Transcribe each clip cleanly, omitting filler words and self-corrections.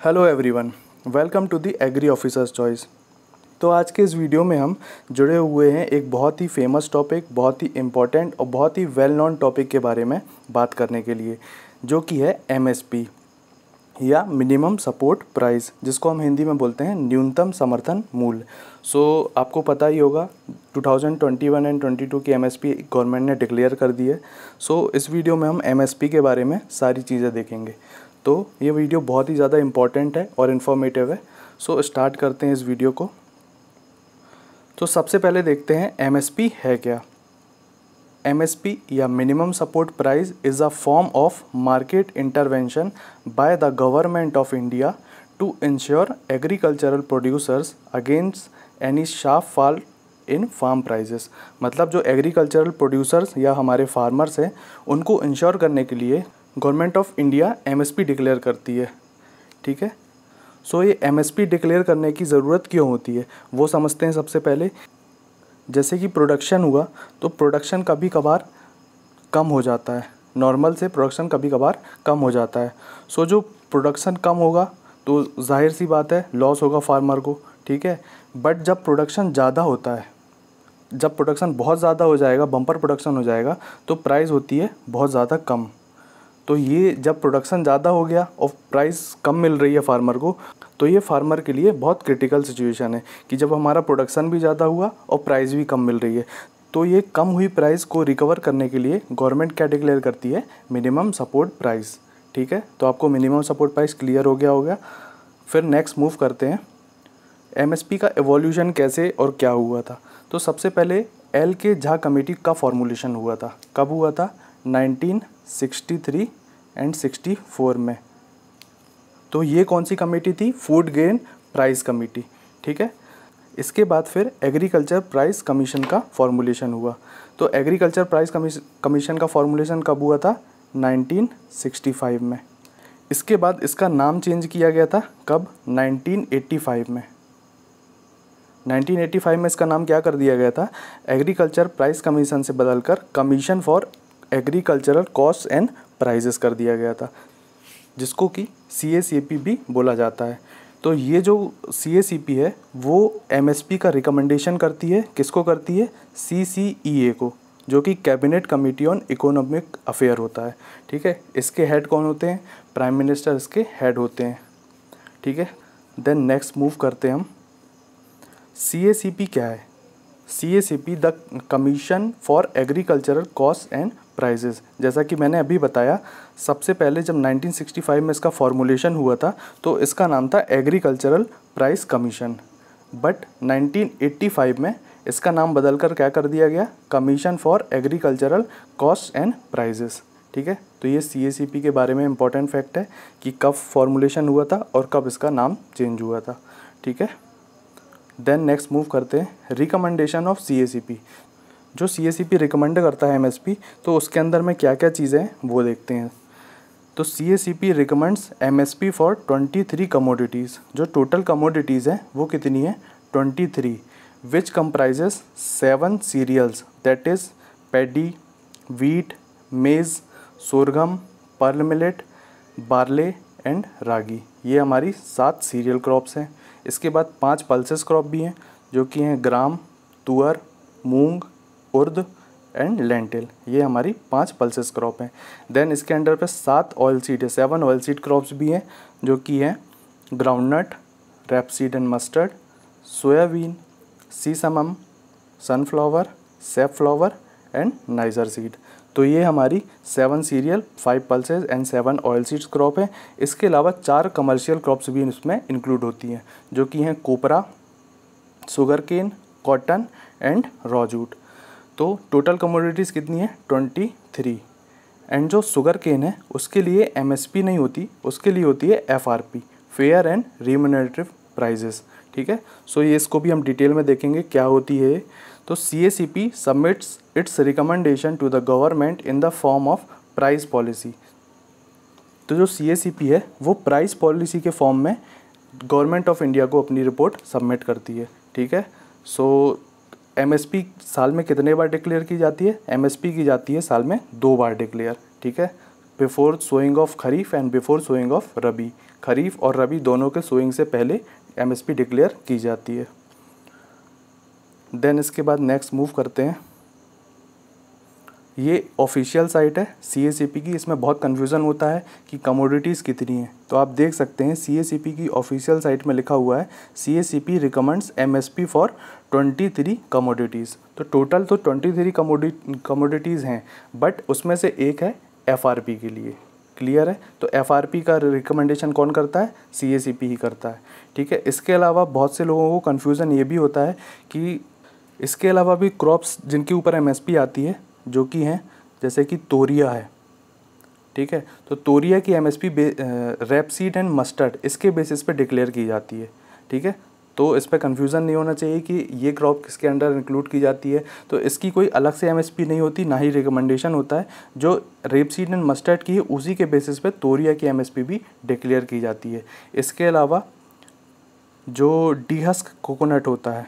Hello everyone, welcome to the agri officers choice. तो आज के इस वीडियो में हम जुड़े हुए हैं एक बहुत ही फेमस टॉपिक, बहुत ही इम्पोर्टेंट और बहुत ही वेल नोन टॉपिक के बारे में बात करने के लिए, जो कि है एमएसपी या मिनिमम सपोर्ट प्राइस, जिसको हम हिंदी में बोलते हैं न्यूनतम समर्थन मूल्य। आपको पता ही होगा 2021 एंड 22 की एमएसपी गवर्नमेंट ने डिक्लेयर कर दी है। इस वीडियो में हम एमएसपी के बारे में सारी चीज़ें देखेंगे। तो ये वीडियो बहुत ही ज़्यादा इम्पॉर्टेंट है और इन्फॉर्मेटिव है। स्टार्ट करते हैं इस वीडियो को। तो सबसे पहले देखते हैं एमएसपी है क्या। एमएसपी या minimum support price is a form of market intervention by the government of India to ensure agricultural producers against any sharp fall in farm prices. मतलब जो एग्रीकल्चरल प्रोड्यूसर्स या हमारे फार्मर्स हैं, उनको इंश्योर करने के लिए government of India MSP declare करती है। ठीक है। ये एमएसपी डिक्लेयर करने की ज़रूरत क्यों होती है वो समझते हैं सबसे पहले। जैसे कि प्रोडक्शन हुआ तो प्रोडक्शन कभी कभार कम हो जाता है, नॉर्मल से प्रोडक्शन कभी कभार कम हो जाता है। जो प्रोडक्शन कम होगा तो जाहिर सी बात है लॉस होगा फार्मर को। ठीक है। बट जब प्रोडक्शन ज़्यादा होता है, जब प्रोडक्शन बहुत ज़्यादा हो जाएगा, बम्पर प्रोडक्शन हो जाएगा, तो प्राइस होती है बहुत ज़्यादा कम। तो ये जब प्रोडक्शन ज़्यादा हो गया और प्राइस कम मिल रही है फार्मर को, तो ये फार्मर के लिए बहुत क्रिटिकल सिचुएशन है कि जब हमारा प्रोडक्शन भी ज़्यादा हुआ और प्राइस भी कम मिल रही है। तो ये कम हुई प्राइस को रिकवर करने के लिए गवर्नमेंट क्या डिक्लेयर करती है, मिनिमम सपोर्ट प्राइस। ठीक है। तो आपको मिनिमम सपोर्ट प्राइस क्लियर हो गया होगा। फिर नेक्स्ट मूव करते हैं, एमएसपी का एवोल्यूशन कैसे और क्या हुआ था। तो सबसे पहले एल के झा कमेटी का फॉर्मुलेशन हुआ था। कब हुआ था? 1963 एंड 64 में। तो ये कौन सी कमेटी थी? Food grain price committee. ठीक है। इसके बाद फिर एग्रीकल्चर प्राइस कमीशन का फॉर्मुलेशन हुआ। तो एग्रीकल्चर प्राइस कमीशन का फॉर्मुलेशन कब हुआ था? 1965 में। इसके बाद इसका नाम चेंज किया गया था। कब? 1985 में। 1985 में इसका नाम क्या कर दिया गया था? एग्रीकल्चर प्राइस कमीशन से बदलकर commission for agricultural cost and prices कर दिया गया था, जिसको कि CACP भी बोला जाता है। तो ये जो CACP है वो एमएसपी का रिकमेंडेशन करती है। किसको करती है? CCEA को, जो कि cabinet committee on economic affair होता है। ठीक है। इसके हेड कौन होते हैं? प्राइम मिनिस्टर इसके हेड होते हैं। ठीक है। देन नेक्स्ट मूव करते हैं हम, CACP क्या है? CACP the commission for agricultural cost and prices. जैसा कि मैंने अभी बताया, सबसे पहले जब 1965 में इसका फॉर्मुलेशन हुआ था तो इसका नाम था एग्रीकल्चरल प्राइस कमीशन। बट 1985 में इसका नाम बदलकर क्या कर दिया गया? Commission for agricultural cost and prices. ठीक है। तो ये CACP के बारे में इंपॉर्टेंट फैक्ट है कि कब फॉर्मुलेशन हुआ था और कब इसका नाम चेंज हुआ था। ठीक है। देन नेक्स्ट मूव करते हैं, रिकमेंडेशन ऑफ CACP। जो CACP रिकमेंड करता है एमएसपी, तो उसके अंदर में क्या क्या चीज़ें हैं वो देखते हैं। तो CACP recommends MSP for 23 commodities. जो टोटल कमोडिटीज़ हैं वो कितनी है? 23, which comprises 7 cereals, that is paddy, wheat, maize, sorghum, pearl millet, barley and ragi. ये हमारी 7 सीरियल क्रॉप्स हैं। इसके बाद 5 पल्सेस क्रॉप भी हैं, जो कि हैं ग्राम, तुअर, मूंग, उर्द एंड लेंटिल। ये हमारी 5 पल्सेस क्रॉप हैं। देन इसके अंडर पे 7 ऑयल सीड है, 7 ऑयल सीड क्रॉप्स भी हैं, जो कि हैं groundnut, rapeseed and mustard, soybean, sesamum, sunflower, safflower and niger seed. तो ये हमारी 7 cereal, 5 pulses and 7 oil seeds crop है। इसके अलावा 4 कमर्शियल क्रॉप्स भी इसमें इंक्लूड होती हैं, जो कि हैं copra, sugar cane, cotton and raw jute. तो टोटल कमोडिटीज़ कितनी है? 23। एंड जो शुगर केन है उसके लिए एमएसपी नहीं होती, उसके लिए होती है FRP, fair and remunerative prices. ठीक है। ये इसको भी हम डिटेल में देखेंगे क्या होती है। तो CACP submits its recommendation to the government in the form of price policy. तो जो CACP है वो प्राइस पॉलिसी के फॉर्म में गवर्नमेंट ऑफ इंडिया को अपनी रिपोर्ट सबमिट करती है। ठीक है। एमएसपी साल में कितने बार डिक्लेयर की जाती है? एमएसपी की जाती है साल में 2 बार डिक्लेयर। ठीक है। Before sowing of kharif and before sowing of rabi. Kharif और रबी दोनों के सोइंग से पहले एमएसपी डिक्लेयर की जाती है। देन इसके बाद नेक्स्ट मूव करते हैं, ये ऑफिशियल साइट है सीएसीपी की। इसमें बहुत कन्फ्यूज़न होता है कि कमोडिटीज़ कितनी हैं, तो आप देख सकते हैं सीएसीपी की ऑफिशियल साइट में लिखा हुआ है CACP recommends MSP for 23 commodities. तो टोटल तो 23 कमोडिटीज़ हैं, बट उसमें से एक है एफआरपी के लिए। क्लियर है? तो एफआरपी का रिकमेंडेशन कौन करता है? सीएसीपी ही करता है। ठीक है। इसके अलावा बहुत से लोगों को कन्फ्यूज़न ये भी होता है कि इसके अलावा भी क्रॉप्स जिनके ऊपर एमएसपी आती है, जो कि हैं जैसे कि तोरिया है। ठीक है। तो तोरिया की एमएसपी रेपसीड एंड मस्टर्ड इसके बेसिस पे डिक्लेयर की जाती है। ठीक है। तो इस पर कन्फ्यूज़न नहीं होना चाहिए कि ये क्रॉप किसके अंडर इंक्लूड की जाती है। तो इसकी कोई अलग से एमएसपी नहीं होती, ना ही रिकमेंडेशन होता है। जो रेपसीड एंड मस्टर्ड की है उसी के बेसिस पे तोरिया की एमएसपी भी डिक्लेयर की जाती है। इसके अलावा जो डीहस्क कोकोनट होता है,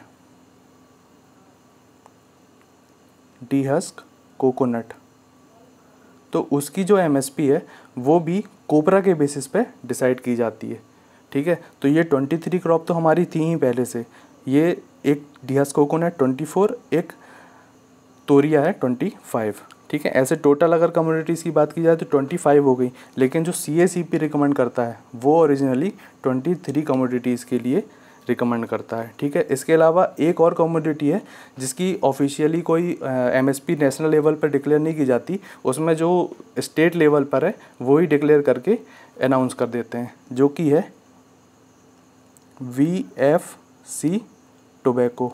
डीहस्क कोकोनट, तो उसकी जो एमएसपी है वो भी कोपरा के बेसिस पे डिसाइड की जाती है। ठीक है। तो ये 23 क्रॉप तो हमारी थी ही पहले से। ये एक डीहस्क कोकोनट 24, एक तोरिया है 25। ठीक है। ऐसे टोटल अगर कम्युनिटीज़ की बात की जाए तो 25 हो गई, लेकिन जो सीएसीपी रिकमेंड करता है वो ओरिजिनली 23 कमोडिटीज़ के लिए रिकमेंड करता है। ठीक है। इसके अलावा एक और कमोडिटी है जिसकी ऑफिशियली कोई एमएसपी नेशनल लेवल पर डिक्लेयर नहीं की जाती, उसमें जो स्टेट लेवल पर है वो ही डिक्लेयर करके अनाउंस कर देते हैं, जो कि है VFC टोबैको।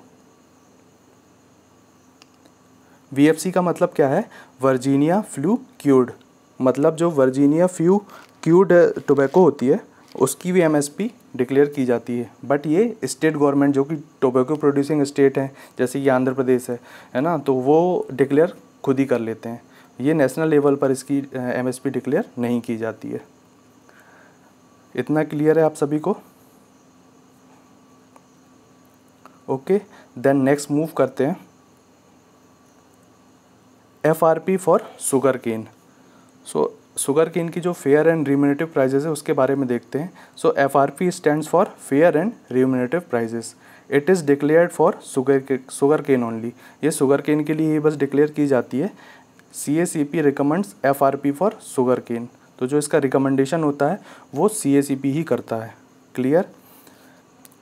VFC का मतलब क्या है? Virginia flu cured. मतलब जो वर्जीनिया फ्लू क्यूर्ड टोबैको होती है उसकी भी एमएसपी डिक्लेयर की जाती है। बट ये स्टेट गवर्नमेंट जो कि टोबैको प्रोड्यूसिंग स्टेट है, जैसे कि आंध्र प्रदेश है ना, तो वो डिक्लेयर खुद ही कर लेते हैं। ये नेशनल लेवल पर इसकी एमएसपी डिक्लेयर नहीं की जाती है। इतना क्लियर है आप सभी को? ओके। देन नेक्स्ट मूव करते हैं FRP for sugar cane. So sugar cane की जो फेयर एंड रिम्यूनरेटिव प्राइजेस है उसके बारे में देखते हैं। So FRP stands for fair and remunerative prices. It is declared for sugar cane only. ये शुगर केन के लिए ही बस डिक्लेयर की जाती है। CACP recommends FRP for sugar cane. तो जो इसका रिकमेंडेशन होता है वो सीएसीपी ही करता है। Clear?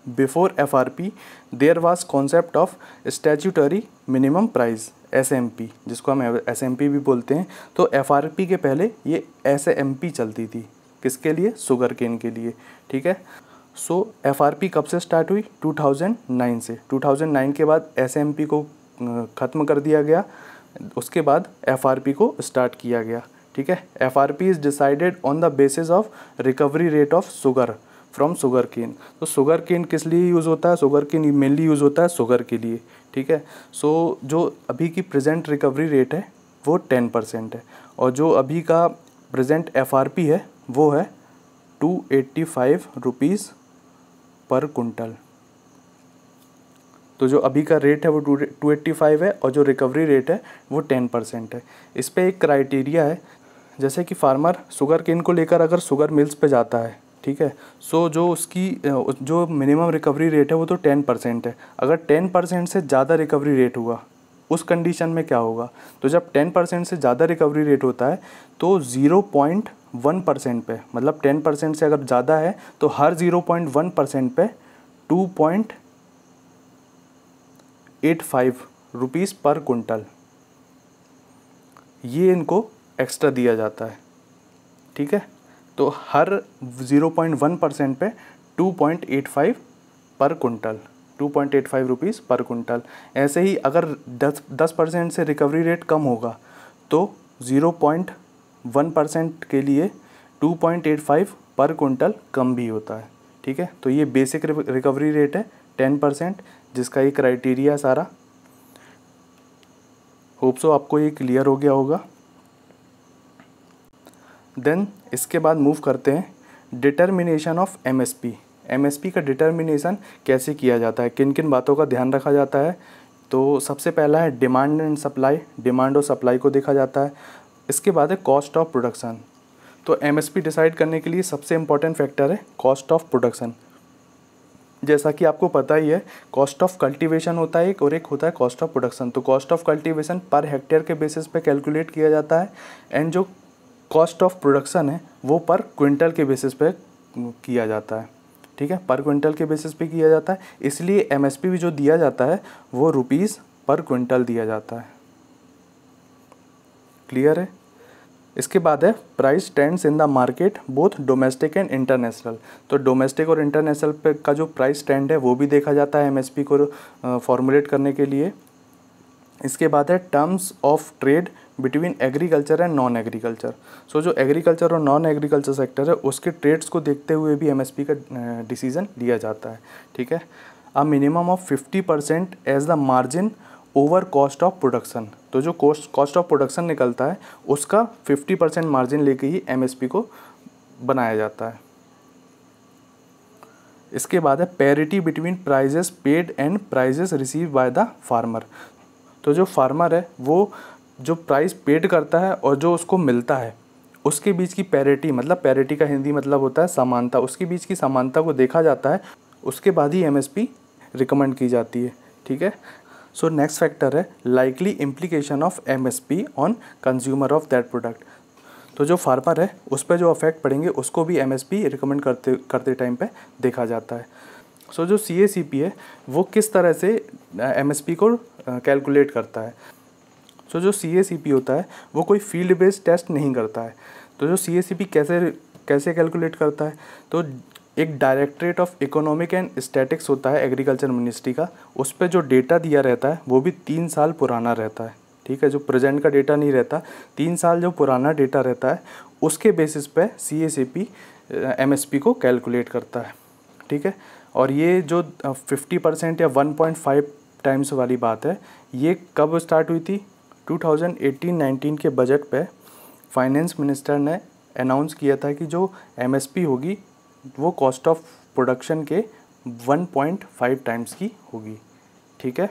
Before FRP there was concept of statutory minimum price, SMP, जिसको हम एसएमपी भी बोलते हैं। तो एफआरपी के पहले ये एसएमपी चलती थी। किसके लिए? शुगर केन के लिए। ठीक है। सो एफआरपी कब से स्टार्ट हुई? 2009 से। 2009 के बाद एसएमपी को ख़त्म कर दिया गया, उसके बाद एफआरपी को स्टार्ट किया गया। ठीक है। FRP is decided on the basis of recovery rate of sugar from sugar cane. तो शुगर केन किस लिए यूज़ होता है? शुगर केन मेनली यूज़ होता है शुगर के लिए। ठीक है। सो जो अभी की प्रेजेंट रिकवरी रेट है वो 10% है, और जो अभी का प्रेजेंट एफआरपी है वो है 285 रुपीज़ पर कुंटल। तो जो अभी का रेट है वो 285 है, और जो रिकवरी रेट है वो 10% है। इस पर एक क्राइटेरिया है, जैसे कि फार्मर शुगर केन को लेकर अगर शुगर मिल्स पे जाता है, ठीक है, सो जो उसकी जो मिनिमम रिकवरी रेट है वो तो 10% है। अगर 10% से ज़्यादा रिकवरी रेट हुआ उस कंडीशन में क्या होगा? तो जब 10% से ज़्यादा रिकवरी रेट होता है तो 0.1% पे, मतलब 10% से अगर ज़्यादा है तो हर 0.1% पे 2.85 रुपीज़ पर कुंटल ये इनको एक्स्ट्रा दिया जाता है। ठीक है। तो हर 0.1% पे 2.85 पर कुंटल, 2.85 रुपीज़ पर कुंटल। ऐसे ही अगर 10% से रिकवरी रेट कम होगा तो 0.1% के लिए 2.85 पर कुंटल कम भी होता है। ठीक है। तो ये बेसिक रिकवरी रेट है 10%, जिसका ये क्राइटेरिया सारा। होप सो आपको ये क्लियर हो गया होगा। देन इसके बाद मूव करते हैं डिटर्मिनेशन ऑफ एमएसपी। एमएसपी का डिटर्मिनेशन कैसे किया जाता है, किन किन बातों का ध्यान रखा जाता है? तो सबसे पहला है डिमांड एंड सप्लाई। डिमांड और सप्लाई को देखा जाता है। इसके बाद है कॉस्ट ऑफ प्रोडक्शन। तो एमएसपी डिसाइड करने के लिए सबसे इम्पॉर्टेंट फैक्टर है कॉस्ट ऑफ प्रोडक्शन। जैसा कि आपको पता ही है, कॉस्ट ऑफ कल्टीवेशन होता है एक, और एक होता है कॉस्ट ऑफ प्रोडक्शन। तो cost of cultivation per hectare के बेसिस पे कैलकुलेट किया जाता है, एंड जो कॉस्ट ऑफ प्रोडक्शन है वो पर क्विंटल के बेसिस पे किया जाता है। ठीक है, पर क्विंटल के बेसिस पे किया जाता है, इसलिए एमएसपी भी जो दिया जाता है वो रुपीज़ पर क्विंटल दिया जाता है। क्लियर है। इसके बाद है price trends in the market both domestic and international. तो डोमेस्टिक और इंटरनेशनल पे का जो प्राइस ट्रेंड है वो भी देखा जाता है एमएसपी को फॉर्मुलेट करने के लिए। इसके बाद है terms of trade between agriculture and non agriculture. So जो एग्रीकल्चर और नॉन एग्रीकल्चर सेक्टर है उसके ट्रेड्स को देखते हुए भी एमएसपी का डिसीजन लिया जाता है। ठीक है, a minimum of 50% as the margin over cost of production. तो जो कॉस्ट ऑफ प्रोडक्शन निकलता है उसका 50% मार्जिन लेके ही एमएसपी को बनाया जाता है। इसके बाद है parity between prices paid and prices receive by the farmer. तो जो फार्मर है वो जो प्राइस पेड करता है और जो उसको मिलता है उसके बीच की पैरिटी, मतलब पैरिटी का हिंदी मतलब होता है समानता, उसके बीच की समानता को देखा जाता है, उसके बाद ही एमएसपी रिकमेंड की जाती है। ठीक है, सो नेक्स्ट फैक्टर है likely implication of MSP on consumer of that product. तो जो फार्मर है उस पर जो अफेक्ट पड़ेंगे उसको भी एमएसपी रिकमेंड करते टाइम पे देखा जाता है। सो जो सीएसीपी है वो किस तरह से एमएसपी को कैलकुलेट करता है। सो जो सीएसीपी होता है वो कोई फील्ड बेस्ड टेस्ट नहीं करता है। तो जो सीएसीपी कैसे कैलकुलेट करता है, तो एक directorate of economic and statics होता है एग्रीकल्चर मिनिस्ट्री का, उस पर जो डेटा दिया रहता है वो भी 3 साल पुराना रहता है। ठीक है, जो प्रेजेंट का डेटा नहीं रहता, 3 साल जो पुराना डेटा रहता है उसके बेसिस पे सीएसीपी एमएसपी को कैलकुलेट करता है। ठीक है, और ये जो 50% या 1.5 टाइम्स वाली बात है ये कब स्टार्ट हुई थी? 2018-19 के बजट पे फाइनेंस मिनिस्टर ने अनाउंस किया था कि जो एमएसपी होगी वो कॉस्ट ऑफ प्रोडक्शन के 1.5 टाइम्स की होगी। ठीक है,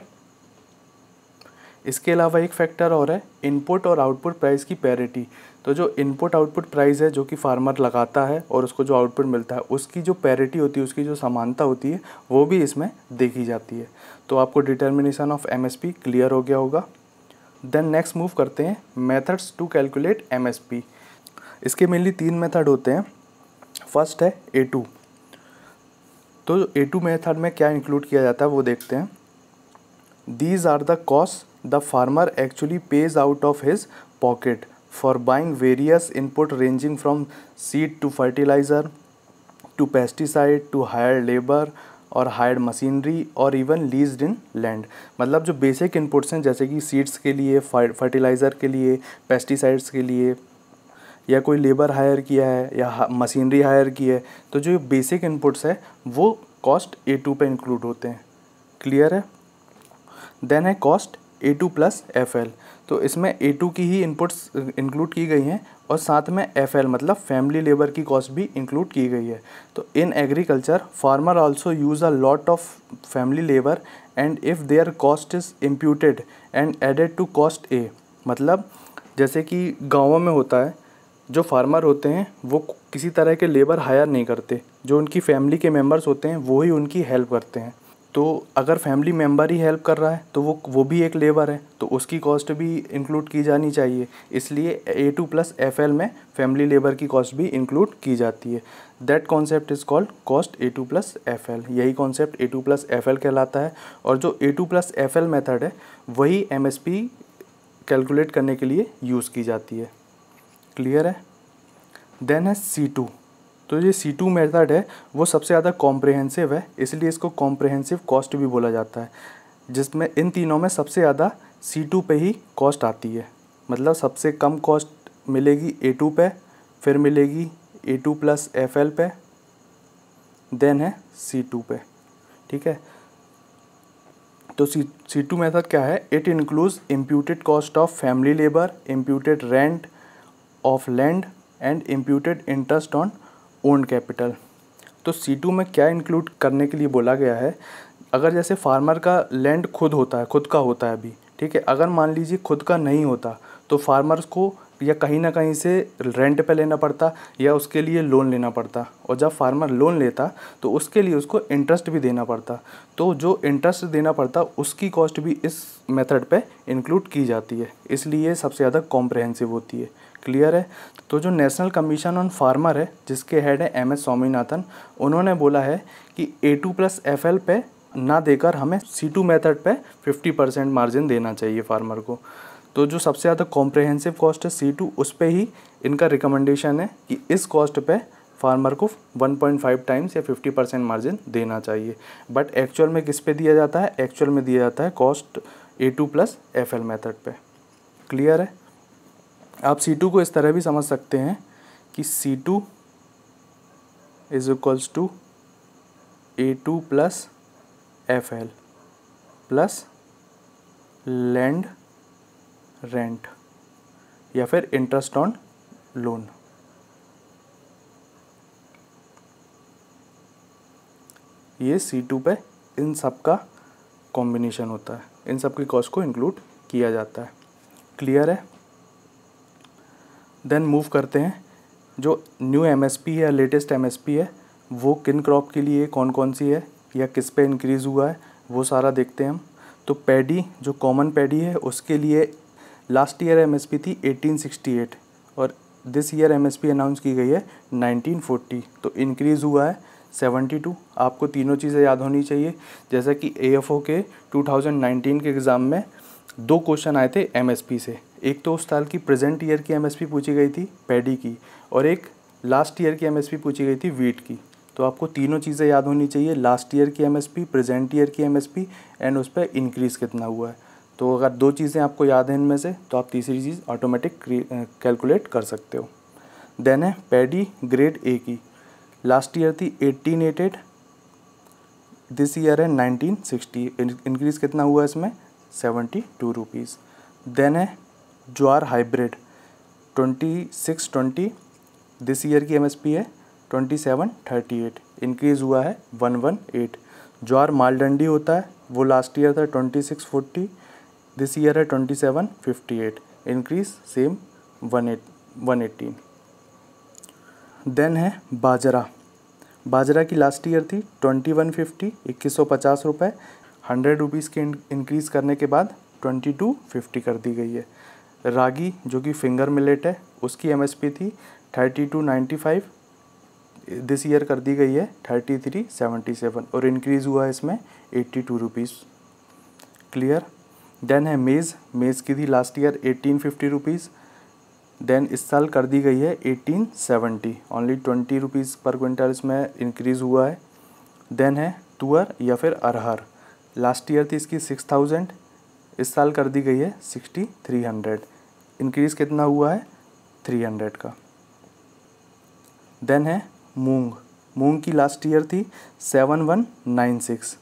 इसके अलावा एक फैक्टर और है इनपुट और आउटपुट प्राइस की पैरिटी। तो जो इनपुट आउटपुट प्राइस है जो कि फार्मर लगाता है और उसको जो आउटपुट मिलता है उसकी जो पैरिटी होती है, उसकी जो समानता होती है वो भी इसमें देखी जाती है। तो आपको डिटर्मिनेशन ऑफ एमएसपी क्लियर हो गया होगा। देन नेक्स्ट मूव करते हैं मेथड्स टू कैलकुलेट एमएसपी। इसके मेनली 3 मेथड होते हैं। फर्स्ट है A2। तो A2 मेथड में क्या इंक्लूड किया जाता है वो देखते हैं। These are the cost the farmer actually pays out of his pocket for buying various input ranging from seed to fertiliser to pesticide to hire labour और हायर्ड मशीनरी और इवन लीज्ड इन लैंड। मतलब जो basic inputs हैं जैसे कि seeds के लिए, fertiliser के लिए, पेस्टिसाइड्स के लिए, या कोई लेबर हायर किया है या मशीनरी हायर की है, तो जो बेसिक इनपुट्स है वो कॉस्ट A2 पे इंक्लूड होते हैं। क्लियर है। देन है कॉस्ट A2 प्लस FL। तो इसमें A2 की ही इनपुट्स इंक्लूड की गई हैं और साथ में FL मतलब फैमिली लेबर की कॉस्ट भी इंक्लूड की गई है। तो in agriculture farmer also use a lot of family labour and if their cost is imputed and added to cost A। मतलब जैसे कि गाँवों में होता है, जो फार्मर होते हैं वो किसी तरह के लेबर हायर नहीं करते, जो उनकी फैमिली के मेंबर्स होते हैं वो ही उनकी हेल्प करते हैं। तो अगर फैमिली मेंबर ही हेल्प कर रहा है तो वो भी एक लेबर है, तो उसकी कॉस्ट भी इंक्लूड की जानी चाहिए। इसलिए A2 प्लस FL में फैमिली लेबर की कॉस्ट भी इंक्लूड की जाती है। That concept is called cost A2 plus FL। यही कॉन्सेप्ट A2 प्लस FL कहलाता है। और जो A2 प्लस FL मेथड है वही MSP कैलकुलेट करने के लिए यूज़ की जाती है। क्लियर है। देन है C2। तो ये C2 मेथड है वो सबसे ज़्यादा कॉम्प्रहेंसिव है, इसलिए इसको कॉम्प्रहेंसिव कॉस्ट भी बोला जाता है, जिसमें इन तीनों में सबसे ज़्यादा C2 पे ही कॉस्ट आती है। मतलब सबसे कम कॉस्ट मिलेगी A2 पे, फिर मिलेगी A2 प्लस FL पे, देन है C2 पे। ठीक है। तो C2 मेथड क्या है? It includes imputed cost of family labour, imputed rent of land and imputed interest on owned capital. तो C2 में क्या इंक्लूड करने के लिए बोला गया है? अगर जैसे फार्मर का लैंड खुद का होता है अभी, ठीक है, अगर मान लीजिए खुद का नहीं होता तो फार्मर्स को या कहीं ना कहीं से रेंट पे लेना पड़ता या उसके लिए लोन लेना पड़ता, और जब फार्मर लोन लेता तो उसके लिए उसको इंटरेस्ट भी देना पड़ता। तो जो इंटरेस्ट देना पड़ता उसकी कॉस्ट भी इस मेथड पे इंक्लूड की जाती है, इसलिए सबसे ज़्यादा कॉम्प्रहेंसिव होती है। क्लियर है? तो जो नेशनल कमीशन ऑन फार्मर है, जिसके हेड है MS स्वामीनाथन, उन्होंने बोला है कि A2+FL पे ना देकर हमें C2 मेथड पे 50% मार्जिन देना चाहिए फार्मर को। तो जो सबसे ज़्यादा कॉम्प्रहेंसिव कॉस्ट है C2, उस पे ही इनका रिकमेंडेशन है कि इस कॉस्ट पे फार्मर को 1.5 टाइम्स या 50% मार्जिन देना चाहिए। बट एक्चुअल में किस पे दिया जाता है? एक्चुअल में दिया जाता है कॉस्ट A2+FL मेथड पे। क्लियर है? आप C2 को इस तरह भी समझ सकते हैं कि C2 is equals to A2+FL plus land rent या फिर इंटरेस्ट ऑन लोन। ये C2 पे इन सब का कॉम्बिनेशन होता है, इन सब की कॉस्ट को इंक्लूड किया जाता है। क्लियर है? देन मूव करते हैं, जो न्यू MSP है, लेटेस्ट MSP है, वो किन क्रॉप के लिए कौन कौन सी है या किस पे इंक्रीज़ हुआ है, वो सारा देखते हैं हम। तो पैडी, जो कॉमन पैडी है, उसके लिए लास्ट ईयर MSP थी 1868 और दिस ईयर MSP अनाउंस की गई है 1940, तो इंक्रीज़ हुआ है 72। आपको तीनों चीज़ें याद होनी चाहिए, जैसा कि AFO के 2019 के एग्ज़ाम में 2 क्वेश्चन आए थे MSP से। एक तो उस साल की प्रेजेंट ईयर की MSP पूछी गई थी पैडी की, और एक लास्ट ईयर की MSP पूछी गई थी वीट की। तो आपको तीनों चीज़ें याद होनी चाहिए, लास्ट ईयर की MSP, प्रेजेंट ईयर की MSP एंड उस पर इंक्रीज़ कितना हुआ है। तो अगर 2 चीज़ें आपको याद हैं इनमें से, तो आप तीसरी चीज़ ऑटोमेटिक कैलकुलेट कर सकते हो। देन है पैडी ग्रेड A की, लास्ट ईयर थी 1888, दिस ईयर है 1960, इंक्रीज़ कितना हुआ इसमें? 72 रुपीज़। देन है ज्वार हाइब्रिड 2620, दिस ईयर की MSP है 2738, इंक्रीज़ हुआ है 118। ज्वार मालडंडी होता है, वो लास्ट ईयर था 2640, दिस ईयर है 2758, इंक्रीज़ सेम 118। देन है बाजरा, बाजरा की लास्ट ईयर थी 2150, 2150 रुपये, 100 रुपीज़ के इंक्रीज़ करने के बाद 2250 कर दी गई है। रागी, जो कि फिंगर मिलेट है, उसकी MSP थी 3295, दिस ईयर कर दी गई है 3377 और इंक्रीज़ हुआ है इसमें 82 रुपीज़। क्लियर? देन है मेज़, मेज़ की थी लास्ट ईयर 1850 रुपीज़, देन इस साल कर दी गई है 1870, ओनली 20 रुपीज़ पर क्विंटल इसमें इंक्रीज़ हुआ है। देन है तुअर या फिर अरहर, लास्ट ईयर थी इसकी 6000, इस साल कर दी गई है 6300, इंक्रीज़ कितना हुआ है? 300 का। देन है मूंग, मूंग की लास्ट ईयर थी 7196,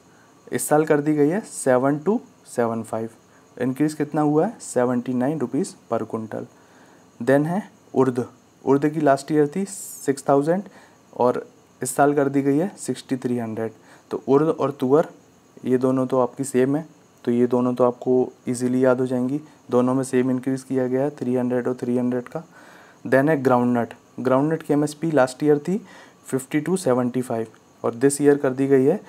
इस साल कर दी गई है 7275, इंक्रीज़ कितना हुआ है? 79 रुपीज़ पर कुंटल। देन है उर्द, उर्द की लास्ट ईयर थी 6000 और इस साल कर दी गई है 6300। तो उर्द और तुअर ये दोनों तो आपकी सेम है, तो ये दोनों तो आपको इजीली याद हो जाएंगी, दोनों में सेम इंक्रीज़ किया गया है 300 और 300 का। देन है ग्राउंडनट, ग्राउंडनट की MSP लास्ट ईयर थी 5275 और दिस ईयर कर दी गई है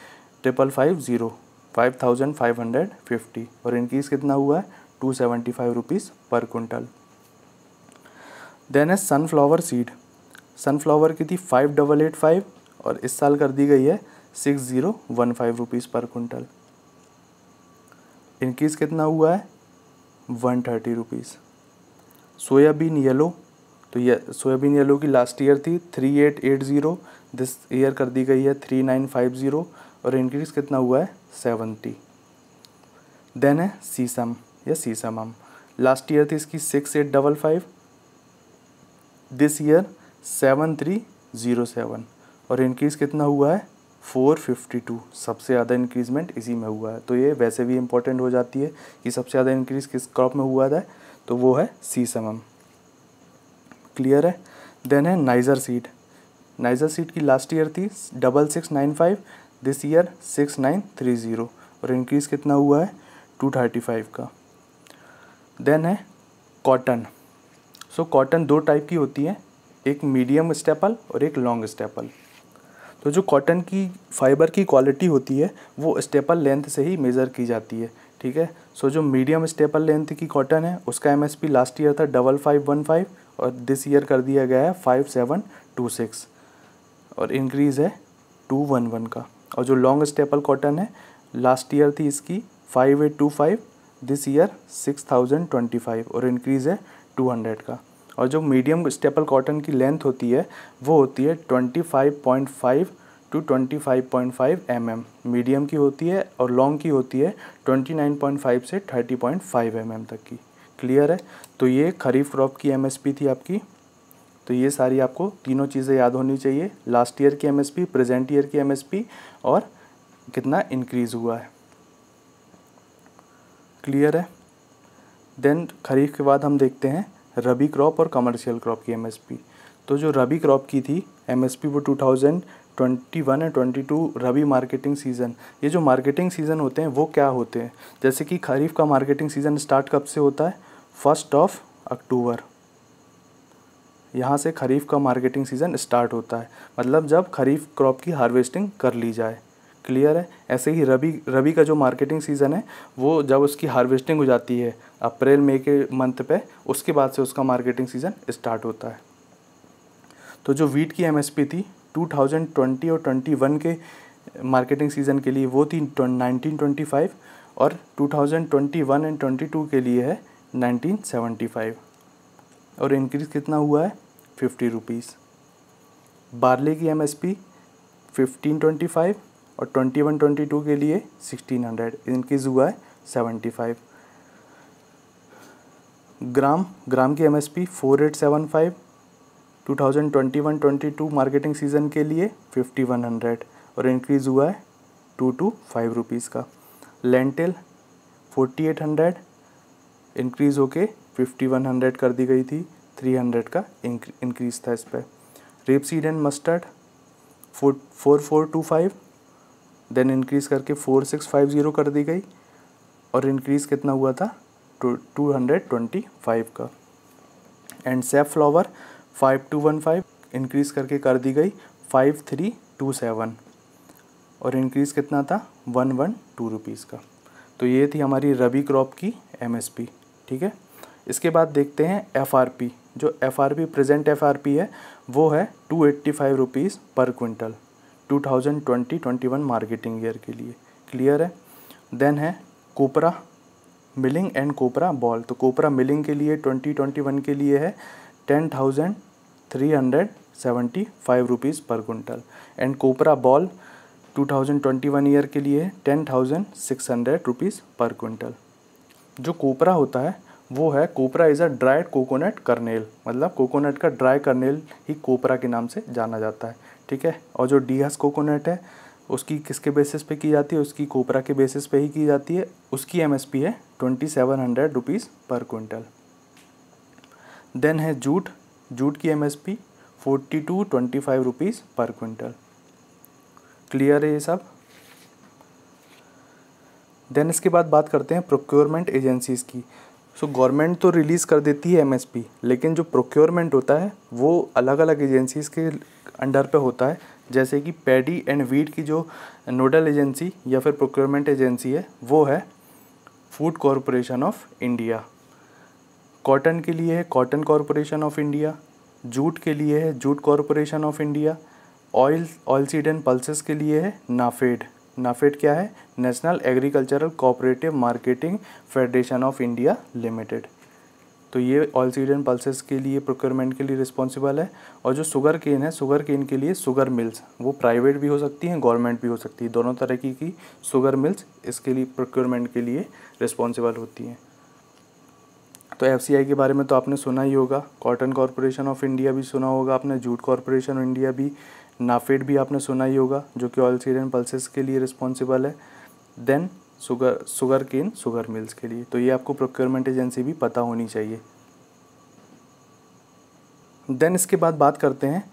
5550, 5550 और इंक्रीज़ कितना हुआ है? 275 रुपीज़ पर कुंटल। देन है सनफ्लावर सीड, सनफ्लावर की थी 5885 और इस साल कर दी गई है 6015 रुपीज़ पर कुंटल, इंक्रीज़ कितना हुआ है? 130 रुपीज़। सोयाबीन येलो, तो ये सोयाबीन येलो की लास्ट ईयर थी 3880, दिस ईयर कर दी गई है 3950 और इंक्रीज़ कितना हुआ है? 70। देन है सीसम या सीसम, लास्ट ईयर थी इसकी 6855, दिस ईयर 7307 और इंक्रीज़ कितना हुआ है? 452, सबसे ज़्यादा इंक्रीजमेंट इसी में हुआ है। तो ये वैसे भी इम्पोर्टेंट हो जाती है कि सबसे ज़्यादा इंक्रीज़ किस क्रॉप में हुआ था, तो वो है सीसम। क्लियर है? देन है नाइजर सीड, नाइजर सीड की लास्ट ईयर थी 6695, दिस ईयर 6930 और इंक्रीज़ कितना हुआ है? 235 का। देन है कॉटन, सो कॉटन दो टाइप की होती है, एक मीडियम स्टेपल और एक लॉन्ग स्टेपल। तो जो कॉटन की फाइबर की क्वालिटी होती है वो स्टेपल लेंथ से ही मेज़र की जाती है, ठीक है। सो जो मीडियम स्टेपल लेंथ की कॉटन है उसका MSP लास्ट ईयर था 5515 और दिस ईयर कर दिया गया है 5726 और इंक्रीज़ है 211 का। और जो लॉन्ग स्टेपल कॉटन है लास्ट ईयर थी इसकी 5825, दिस ईयर 6025 और इंक्रीज़ है 200 का। और जो मीडियम स्टेपल कॉटन की लेंथ होती है वो होती है 25.5 टू 25.5 mm मीडियम की होती है और लॉन्ग की होती है 29.5 से 30.5 mm तक की। क्लियर है। तो ये खरीफ क्रॉप की MSP थी आपकी। तो ये सारी आपको तीनों चीज़ें याद होनी चाहिए, लास्ट ईयर की MSP, प्रेजेंट ईयर की MSP और कितना इंक्रीज़ हुआ है। क्लियर है। देन खरीफ के बाद हम देखते हैं रबी क्रॉप और कमर्शियल क्रॉप की MSP। तो जो रबी क्रॉप की थी MSP वो 2021 और 22 रबी मार्केटिंग सीज़न। ये जो मार्केटिंग सीज़न होते हैं वो क्या होते हैं, जैसे कि खरीफ का मार्केटिंग सीज़न स्टार्ट कब से होता है, 1 अक्टूबर। यहाँ से खरीफ का मार्केटिंग सीज़न स्टार्ट होता है, मतलब जब खरीफ क्रॉप की हार्वेस्टिंग कर ली जाए। क्लियर है। ऐसे ही रबी का जो मार्केटिंग सीज़न है वो जब उसकी हार्वेस्टिंग हो जाती है अप्रैल मई के मंथ पे, उसके बाद से उसका मार्केटिंग सीज़न स्टार्ट होता है। तो जो वीट की MSP थी 2020 और 21 के मार्केटिंग सीज़न के लिए वो थी 1925 और 2021 एंड 22 के लिए है 1975 और इंक्रीज़ कितना हुआ है 50 रुपीज़। बारले की MSP 1525 और 21-22 के लिए 1600, इंक्रीज़ हुआ है 75। ग्राम की MSP 4875 2021-22 मार्केटिंग सीज़न के लिए 5100 और इंक्रीज़ हुआ है 2 रुपीज़ का। लेंटिल 4800 इंक्रीज़ होके 5100 कर दी गई थी, 300 का इंक्रीज़ था इस पर। Rapeseed and mustard 4425 then increase करके 4650 कर दी गई और इंक्रीज़ कितना हुआ था 225 का। एंड सेफ फ्लावर 5215 इंक्रीज़ करके कर दी गई 5327 और इंक्रीज़ कितना था 112 रुपीज़ का। तो ये थी हमारी रबी क्रॉप की MSP, ठीक है। इसके बाद देखते हैं FRP। जो FRP प्रेजेंट FRP है वो है 285 रुपीज़ पर क्विंटल 2020-21 मार्केटिंग ईयर के लिए। क्लियर है। देन है कोपरा मिलिंग एंड कोपरा बॉल। तो कोपरा मिलिंग के लिए 2021 के लिए है 10,375 रुपीज़ पर quintal and copra ball 2021 year के लिए 10,600 रुपीज़ पर क्विंटल। जो कोपरा होता है वो है, copra is a dried coconut kernel, मतलब कोकोनट का ड्राई कर्नेल ही कोपरा के नाम से जाना जाता है, ठीक है। और जो डीहस कोकोनट है उसकी किसके बेसिस पे की जाती है, उसकी कोपरा के बेसिस पे ही की जाती है। उसकी MSP है 2700 रुपीज़ पर क्विंटल। देन है जूट की MSP 4225 रुपीज़ पर क्विंटल। क्लियर है ये सब। देन इसके बाद बात करते हैं प्रोक्योरमेंट एजेंसीज़ की। सो गवर्नमेंट तो रिलीज़ कर देती है MSP, लेकिन जो प्रोक्योरमेंट होता है वो अलग अलग एजेंसीज़ के अंडर पे होता है। जैसे कि पैडी एंड वीट की जो नोडल एजेंसी या फिर प्रोक्योरमेंट एजेंसी है वो है food corporation of India. Cotton के लिए है cotton corporation of India. Jute के लिए है jute corporation of India. Oilseed and pulses के लिए है नाफेड। नाफेड क्या है, national agricultural cooperative marketing federation of India limited. तो ये ऑयलसीड एंड पल्सेस के लिए प्रोक्योरमेंट के लिए रिस्पॉन्सिबल है। और जो शुगर केन है, शुगर केन के लिए शुगर मिल्स, वो प्राइवेट भी हो सकती हैं, गवर्नमेंट भी हो सकती है, दोनों तरह की शुगर मिल्स इसके लिए प्रोक्योरमेंट के लिए रिस्पॉन्सिबल होती हैं। तो FCI के बारे में तो आपने सुना ही होगा, कॉटन कॉरपोरेशन ऑफ इंडिया भी सुना होगा आपने, जूट कॉरपोरेशन ऑफ इंडिया भी, नाफेड भी आपने सुना ही होगा जो कि ऑयलसीड एंड पल्सेस के लिए रिस्पॉन्सिबल है। Then sugar cane sugar mills के लिए। तो ये आपको प्रोक्योरमेंट एजेंसी भी पता होनी चाहिए। देन इसके बाद बात करते हैं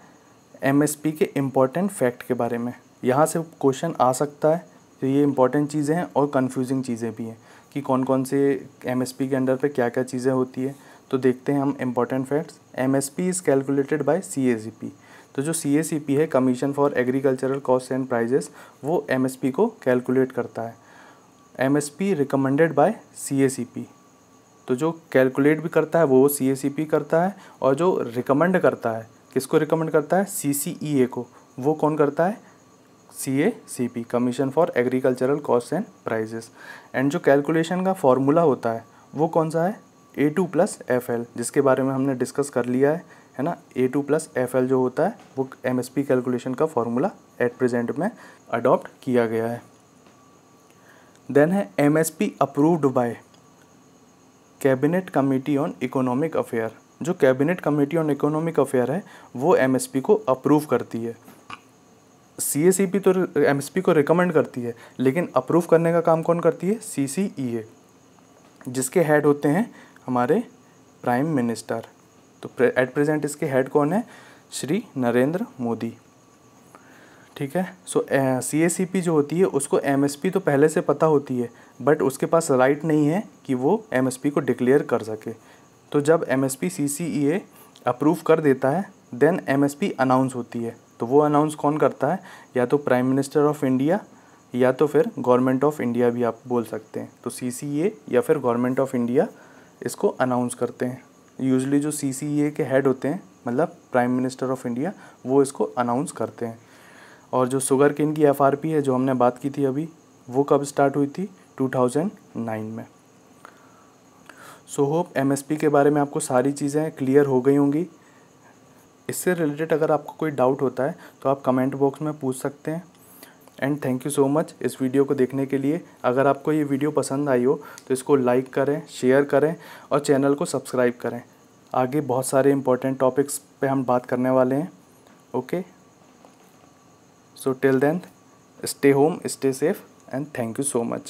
MSP के इम्पॉर्टेंट फैक्ट के बारे में। यहाँ से क्वेश्चन आ सकता है, तो ये इंपॉर्टेंट चीज़ें हैं और कंफ्यूजिंग चीज़ें भी हैं कि कौन कौन से MSP के अंडर पे क्या क्या चीज़ें होती है। तो देखते हैं हम important facts. MSP is calculated by CACP। तो जो CACP है, commission for agricultural cost and prices, वो MSP को कैलकुलेट करता है। MSP recommended by CACP। तो जो कैलकुलेट भी करता है वो CACP करता है, और जो रिकमेंड करता है, किसको रिकमेंड करता है? CCEA को। वो कौन करता है? CACP, commission for agricultural cost and prices. And जो कैलकुलेशन का फॉर्मूला होता है वो कौन सा है? A2 + FL, जिसके बारे में हमने डिस्कस कर लिया है ना। A2 + FL जो होता है वो MSP कैलकुलेशन का फॉर्मूला एट प्रेजेंट में अडॉप्ट किया गया है। देन है MSP approved by cabinet committee on economic affair. जो cabinet committee on economic affair है वो MSP को अप्रूव करती है। CACP तो MSP को रिकमेंड करती है, लेकिन अप्रूव करने का काम कौन करती है? CCEA, जिसके हेड होते हैं हमारे प्राइम मिनिस्टर। तो एट प्रेजेंट इसके हेड कौन है? श्री नरेंद्र मोदी। ठीक है। सो CACP जो होती है उसको MSP तो पहले से पता होती है, बट उसके पास राइट नहीं है कि वो MSP को डिक्लेयर कर सके। तो जब MSP CCEA अप्रूव कर देता है, देन MSP अनाउंस होती है। तो वो अनाउंस कौन करता है? या तो प्राइम मिनिस्टर ऑफ इंडिया, या तो फिर गवर्नमेंट ऑफ इंडिया भी आप बोल सकते हैं। तो CCEA या फिर गवर्नमेंट ऑफ इंडिया इसको अनाउंस करते हैं। यूजुअली जो CCEA के हेड होते हैं, मतलब प्राइम मिनिस्टर ऑफ इंडिया, वो इसको अनाउंस करते हैं। और जो शुगर केन की FRP है जो हमने बात की थी अभी, वो कब स्टार्ट हुई थी? 2009 में। सो होप MSP के बारे में आपको सारी चीज़ें क्लियर हो गई होंगी। इससे रिलेटेड अगर आपको कोई डाउट होता है तो आप कमेंट बॉक्स में पूछ सकते हैं। And thank you so much इस वीडियो को देखने के लिए। अगर आपको ये वीडियो पसंद आई हो तो इसको लाइक करें, शेयर करें और चैनल को सब्सक्राइब करें। आगे बहुत सारे इंपॉर्टेंट टॉपिक्स पे हम बात करने वाले हैं। Okay, so till then, stay home, stay safe, and thank you so much.